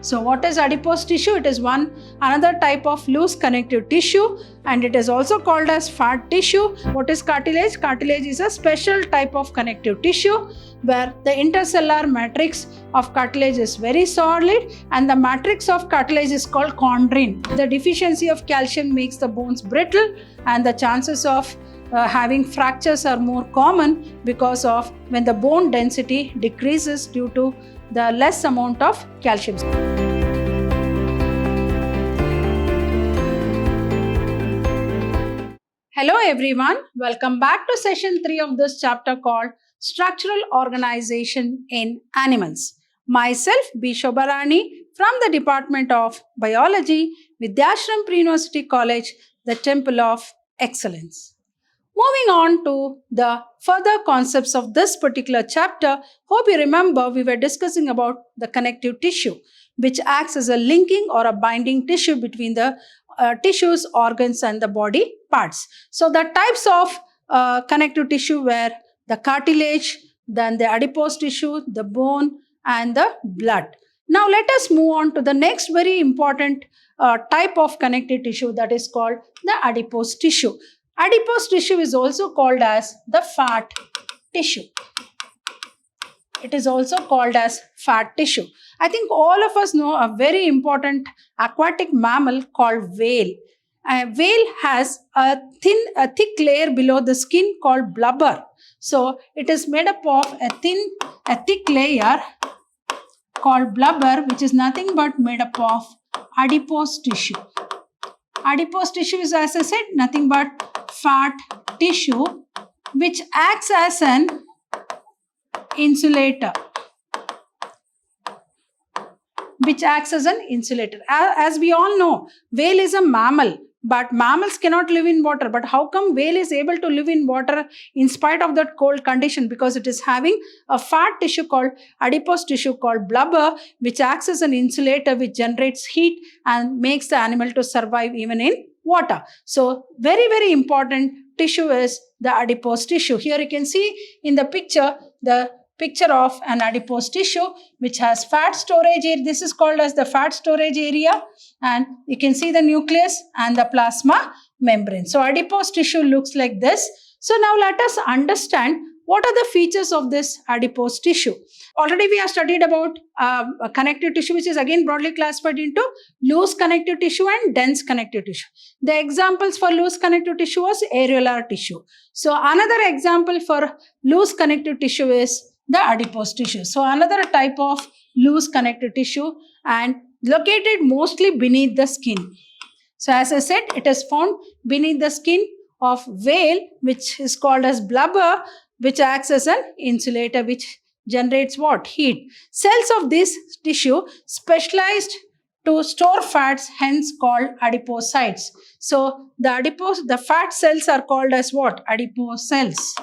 So what is adipose tissue? It is another type of loose connective tissue, and it is also called as fat tissue. What is cartilage? Cartilage is a special type of connective tissue where the intercellular matrix of cartilage is very solid, and the matrix of cartilage is called chondrin. The deficiency of calcium makes the bones brittle, and the chances of having fractures are more common because of when the bone density decreases due to the less amount of calcium. Hello everyone, welcome back to session 3 of this chapter called Structural Organization in Animals. Myself, B. Shobharani from the Department of Biology, Vidyashram Pre-University College, the Temple of Excellence. Moving on to the further concepts of this particular chapter, hope you remember we were discussing about the connective tissue, which acts as a linking or a binding tissue between the tissues, organs and the body parts. So the types of connective tissue were the cartilage, then the adipose tissue, the bone and the blood. Now let us move on to the next very important type of connective tissue, that is called the adipose tissue. Adipose tissue is also called as the fat tissue. It is also called as fat tissue. I think all of us know a very important aquatic mammal called whale. A whale has a thick layer below the skin called blubber. So it is made up of a thick layer called blubber, which is nothing but made up of adipose tissue. Adipose tissue is, as I said, nothing but fat tissue which acts as an insulator. As we all know, whale is a mammal, but mammals cannot live in water. But how come whale is able to live in water in spite of that cold condition? Because it is having a fat tissue called adipose tissue called blubber, which acts as an insulator, which generates heat and makes the animal to survive even in water. So very, very important tissue is the adipose tissue. Here you can see in the picture of an adipose tissue which has fat storage area. This is called as the fat storage area, and you can see the nucleus and the plasma membrane. So adipose tissue looks like this. So now let us understand what are the features of this adipose tissue. Already we have studied about connective tissue, which is again broadly classified into loose connective tissue and dense connective tissue. The examples for loose connective tissue was areolar tissue. So another example for loose connective tissue is the adipose tissue. So another type of loose connective tissue and located mostly beneath the skin. So as I said, it is found beneath the skin of whale, which is called as blubber, which acts as an insulator, which generates what? Heat. Cells of this tissue specialized to store fats, hence called adipocytes. So the fat cells are called as what? Adipose cells.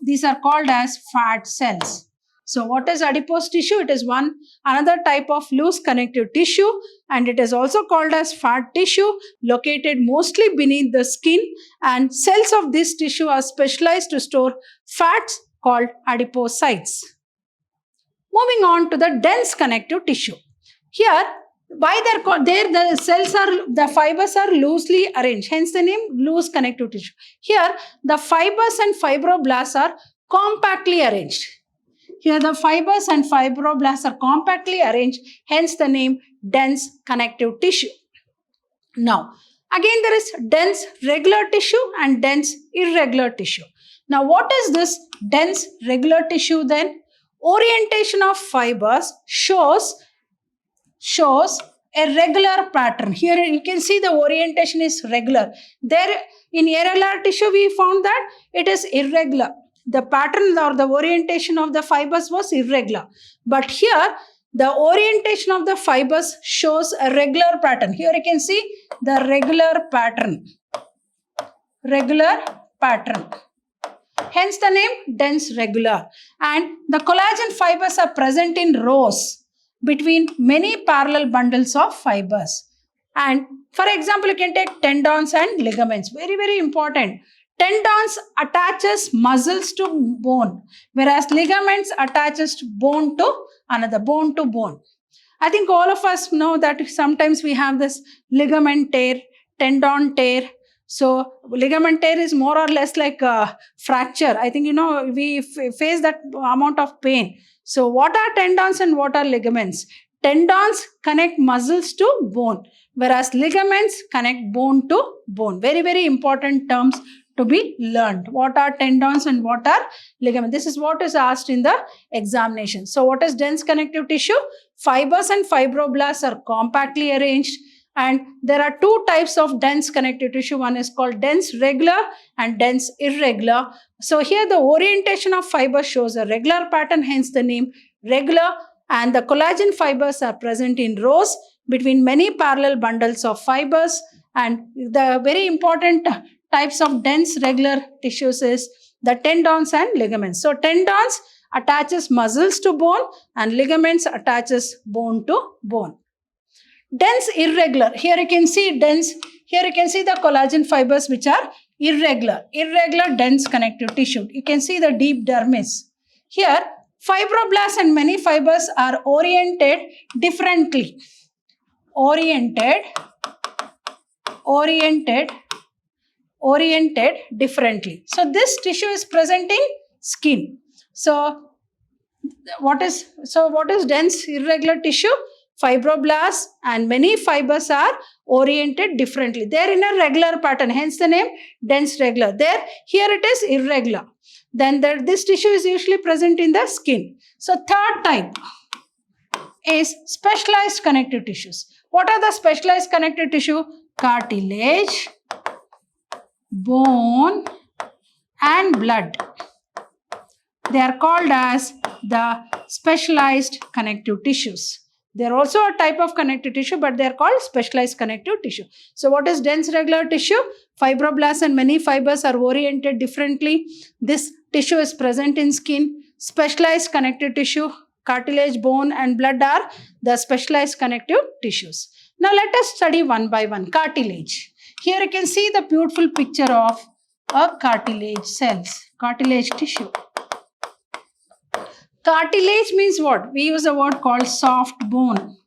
These are called as fat cells. So what is adipose tissue? It is another type of loose connective tissue, and it is also called as fat tissue, located mostly beneath the skin, and cells of this tissue are specialized to store fats called adipocytes. Moving on to the dense connective tissue. Here, the fibers are loosely arranged, hence the name loose connective tissue. Here, the fibers and fibroblasts are compactly arranged. Here, the fibers and fibroblasts are compactly arranged, hence the name dense connective tissue. Now, again there is dense regular tissue and dense irregular tissue. Now, what is this dense regular tissue then? Orientation of fibers shows a regular pattern. Here you can see the orientation is regular. There in areolar tissue we found that it is irregular. The pattern or the orientation of the fibers was irregular. But here the orientation of the fibers shows a regular pattern. Here you can see the regular pattern. Hence the name dense regular. And the collagen fibers are present in rows between many parallel bundles of fibers. And for example, you can take tendons and ligaments. Very, very important. Tendons attaches muscles to bone, whereas ligaments attaches bone to another, bone to bone. I think all of us know that sometimes we have this ligament tear, tendon tear. So ligament tear is more or less like a fracture. I think, we face that amount of pain. So what are tendons and what are ligaments? Tendons connect muscles to bone, whereas ligaments connect bone to bone. Very, very important terms to be learned. What are tendons and what are ligaments? This is what is asked in the examination. So what is dense connective tissue? Fibers and fibroblasts are compactly arranged, and there are two types of dense connective tissue. One is called dense regular and dense irregular. So here the orientation of fiber shows a regular pattern, hence the name regular, and the collagen fibers are present in rows between many parallel bundles of fibers. And the very important types of dense regular tissues is the tendons and ligaments. So tendons attaches muscles to bone and ligaments attaches bone to bone. Dense irregular. Here you can see dense. Here you can see the collagen fibers which are irregular. Irregular dense connective tissue. You can see the deep dermis. Here fibroblasts and many fibers are oriented differently. Oriented differently. So this tissue is present in skin. So what is dense irregular tissue? Fibroblasts and many fibers are oriented differently. They are in a regular pattern, hence the name dense regular. Here it is irregular. Then this tissue is usually present in the skin. So third type is specialized connective tissues. What are the specialized connective tissue? Cartilage, bone and blood. They are called as the specialized connective tissues. They are also a type of connective tissue, but they are called specialized connective tissue. So what is dense regular tissue? Fibroblasts and many fibers are oriented differently. This tissue is present in skin. Specialized connective tissue, cartilage, bone and blood are the specialized connective tissues. Now let us study one by one. Cartilage. Here you can see the beautiful picture of a cartilage cells, cartilage tissue. Cartilage means what? We use a word called soft bone.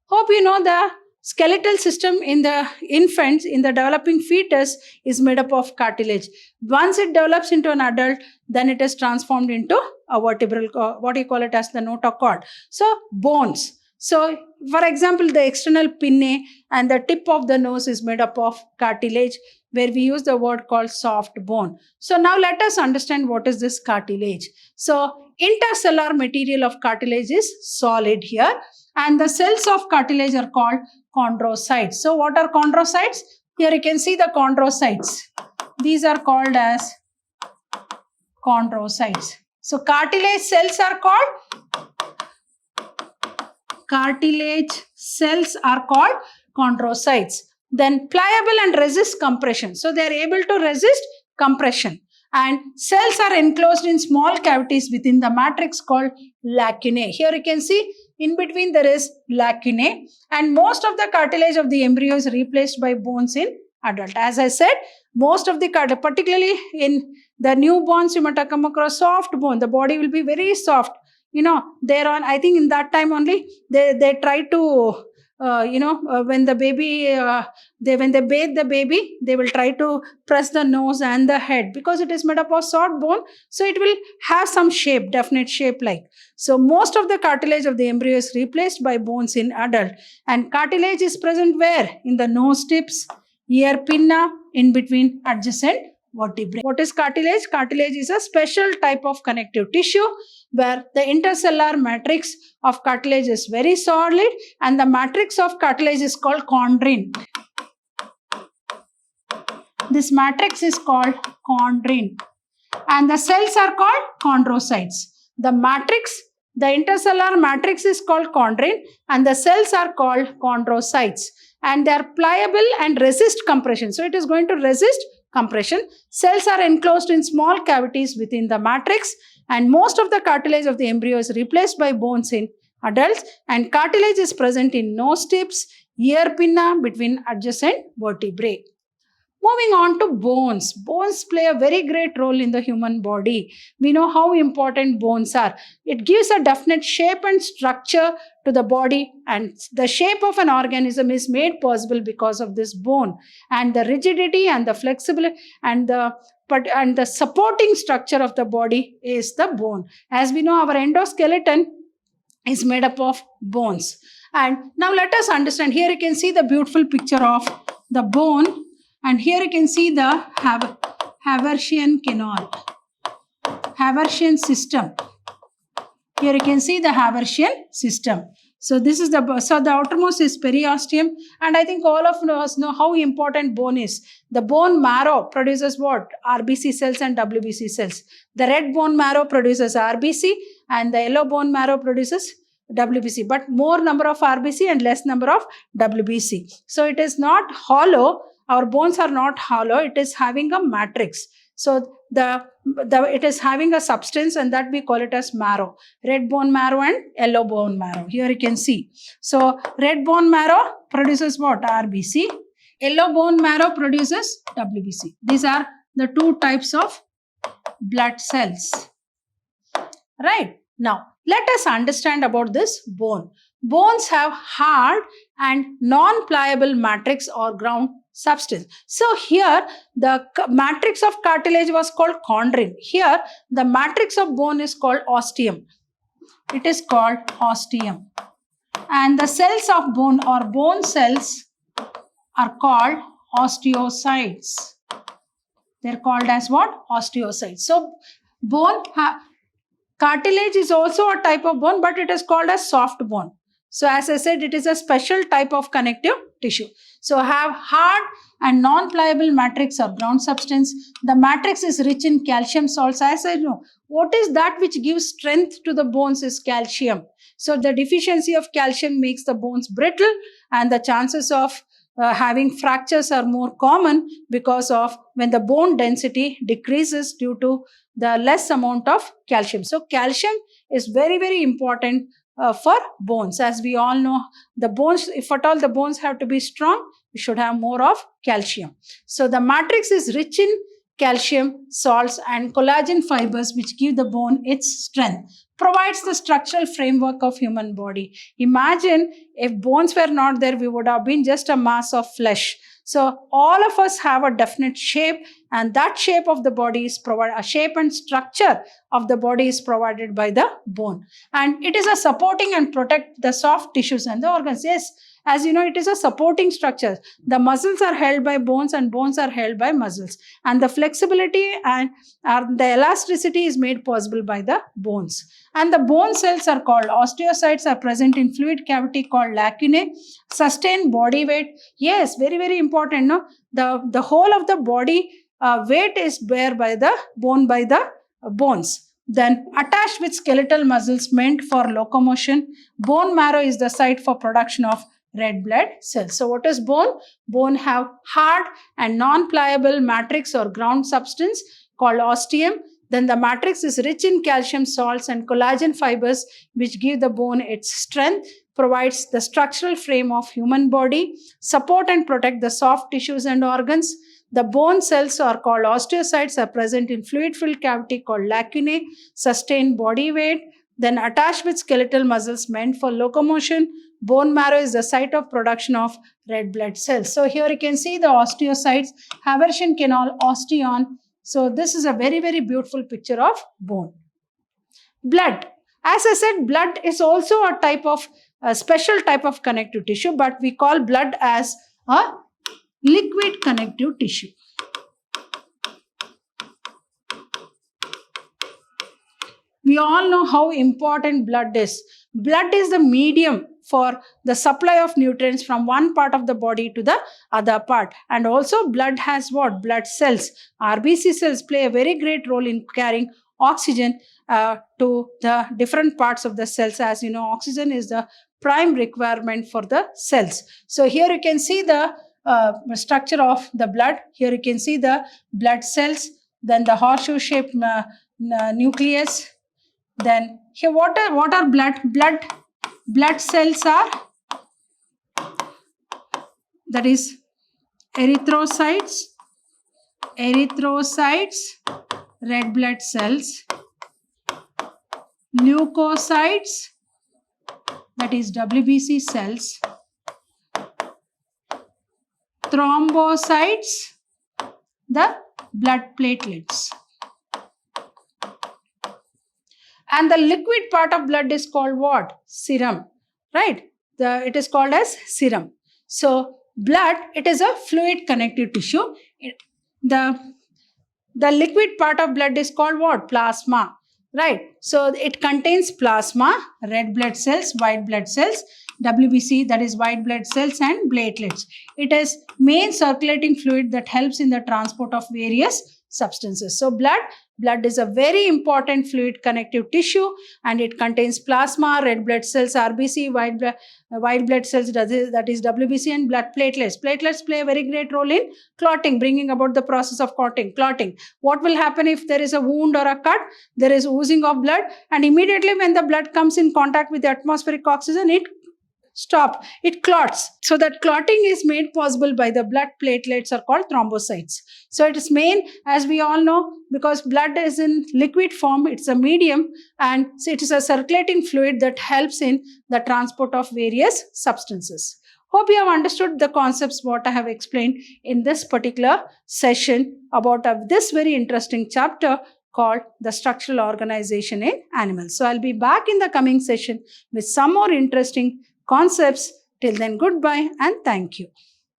Hope you know the skeletal system in the infants, in the developing fetus, is made up of cartilage. Once it develops into an adult, then it is transformed into a vertebral, what you call it as the notochord. So bones. So for example, the external pinnae and the tip of the nose is made up of cartilage, where we use the word called soft bone. So now let us understand what is this cartilage. So intercellular material of cartilage is solid here, and the cells of cartilage are called chondrocytes. So what are chondrocytes? Here you can see the chondrocytes. These are called as chondrocytes. So cartilage cells are called chondrocytes. Then pliable and resist compression. So they are able to resist compression. And cells are enclosed in small cavities within the matrix called lacunae. Here you can see in between there is lacunae, and most of the cartilage of the embryo is replaced by bones in adult. As I said, most of the cartilage, particularly in the newborns, you might have come across soft bone. The body will be very soft. They're on, I think in that time only, they try to when the baby, when they bathe the baby, they will try to press the nose and the head, because it is made up of soft bone. So it will have some shape, definite shape like. So most of the cartilage of the embryo is replaced by bones in adult. And cartilage is present where? In the nose tips, ear pinna, in between adjacent vertebrae. What is cartilage? Cartilage is a special type of connective tissue where the intercellular matrix of cartilage is very solid, and the matrix of cartilage is called chondrine. This matrix is called chondrine, and the cells are called chondrocytes. The intercellular matrix is called chondrine, and the cells are called chondrocytes, and they are pliable and resist compression. So it is going to resist compression. Cells are enclosed in small cavities within the matrix, and most of the cartilage of the embryo is replaced by bones in adults, and cartilage is present in nose tips, ear pinna, between adjacent vertebrae. Moving on to bones. Bones play a very great role in the human body. We know how important bones are. It gives a definite shape and structure to the body, and the shape of an organism is made possible because of this bone. And the rigidity and the flexibility and the supporting structure of the body is the bone. As we know, our endoskeleton is made up of bones. And now let us understand. Here you can see the beautiful picture of the bone, and here you can see the Haversian canal, Haversian system. Here you can see the Haversian system. So this is the outermost is periosteum, and I think all of us know how important bone is. The bone marrow produces what? RBC cells and WBC cells. The red bone marrow produces RBC, and the yellow bone marrow produces WBC, but more number of RBC and less number of WBC. So it is not hollow. Our bones are not hollow. It is having a matrix. So it is having a substance, and that we call it as marrow. Red bone marrow and yellow bone marrow. Here you can see. So red bone marrow produces what? RBC. Yellow bone marrow produces WBC. These are the two types of blood cells. Right. Now, let us understand about this bone. Bones have hard and non-pliable matrix or ground substance. So here the matrix of cartilage was called chondrin. Here the matrix of bone is called osteum. It is called osteum. And the cells of bone or bone cells are called osteocytes. They are called as what? Osteocytes. So cartilage is also a type of bone, but it is called as soft bone. So as I said, it is a special type of connective tissue. So have hard and non-pliable matrix or ground substance. The matrix is rich in calcium salts. As I know, what is that which gives strength to the bones is calcium. So the deficiency of calcium makes the bones brittle, and the chances of having fractures are more common because of when the bone density decreases due to the less amount of calcium. So calcium is very, very important for bones. As we all know, the bones, if at all the bones have to be strong, we should have more of calcium. So the matrix is rich in calcium, salts and collagen fibers which give the bone its strength. Provides the structural framework of human body. Imagine if bones were not there, we would have been just a mass of flesh. So all of us have a definite shape, and that shape of the body is provided, a shape and structure of the body is provided by the bone. And it is a supporting and protect the soft tissues and the organs. Yes, as you know, it is a supporting structure. The muscles are held by bones and bones are held by muscles. And the flexibility and the elasticity is made possible by the bones. And the bone cells are called osteocytes, are present in fluid cavity called lacunae, sustain body weight. Yes, very, very important. No? The whole of the body weight is bear by the bone, by the bones. Then attached with skeletal muscles meant for locomotion. Bone marrow is the site for production of red blood cells. So what is bone? Bone have hard and non-pliable matrix or ground substance called osteum. Then the matrix is rich in calcium salts and collagen fibers which give the bone its strength, provides the structural frame of human body, support and protect the soft tissues and organs. The bone cells are called osteocytes, are present in fluid-filled cavity called lacunae, sustain body weight, then attached with skeletal muscles meant for locomotion. Bone marrow is the site of production of red blood cells. So here you can see the osteocytes, Haversian canal, osteon. So this is a very, very beautiful picture of bone. Blood. As I said, blood is also a special type of connective tissue, but we call blood as a liquid connective tissue. We all know how important blood is. Blood is the medium for the supply of nutrients from one part of the body to the other part. And also blood has what? Blood cells. RBC cells play a very great role in carrying oxygen to the different parts of the cells. As you know, oxygen is the prime requirement for the cells. So here you can see the structure of the blood. Here you can see the blood cells, then the horseshoe-shaped nucleus. Then here what are blood cells are, that is erythrocytes, erythrocytes, red blood cells, leukocytes, that is WBC cells, thrombocytes, the blood platelets. And the liquid part of blood is called what? Serum, right? It is called as serum. So blood, it is a fluid connective tissue. The liquid part of blood is called what? Plasma, right? So it contains plasma, red blood cells, white blood cells, WBC, that is white blood cells, and platelets. It is main circulating fluid that helps in the transport of various substances. So blood is a very important fluid connective tissue, and it contains plasma, red blood cells, RBC, white blood cells, that is WBC, and blood platelets. Platelets play a very great role in clotting, bringing about the process of clotting. What will happen if there is a wound or a cut? There is oozing of blood, and immediately when the blood comes in contact with the atmospheric oxygen, it clots. So that clotting is made possible by the blood platelets, are called thrombocytes. So it is main, as we all know, because blood is in liquid form, it's a medium, and it is a circulating fluid that helps in the transport of various substances. Hope you have understood the concepts what I have explained in this particular session about this very interesting chapter called the structural organization in animals. So I'll be back in the coming session with some more interesting concepts. Till then, goodbye and thank you.